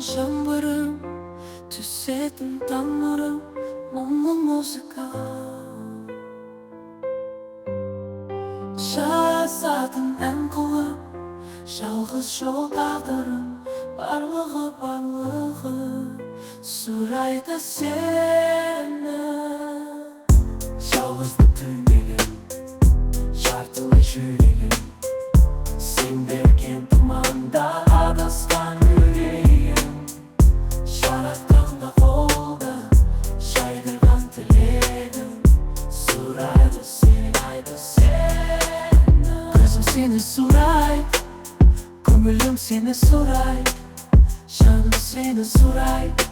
жаңбырым, түсетін таңырым, мұңлы музыка. Жазатын ән қылып, жалғыз жол тағдырым, барлығы сұрайды сені. Жалғыздық түнегім, жартылай жүрегім, сен берген тұманда адасқан жүрегім. Жаратқанда қолда жайдырған тілегім, сұрайды сұрайды сені. Көзім сені сұрайды, көңілім сені сұрайды, жаным сені сұрайды,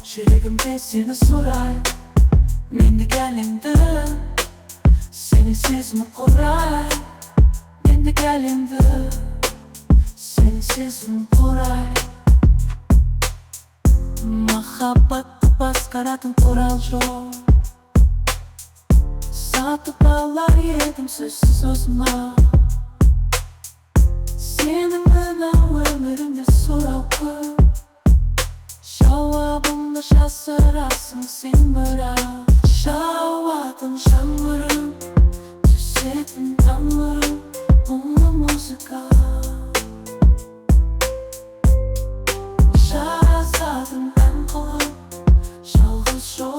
жүрегімде сені сұрайды. Мендік әлемді сені сезімі құрайды, мендік әлемді сені сезімі құрайды. Махаббатты басқаратын құрал жоқ, сатып алар едім сөзсіз өзіма. Сенің мынау өмірімде сұрау көп, жауабымды жасырасың сен бірақ. Жауатын жаңбырым, түсетін таңырым,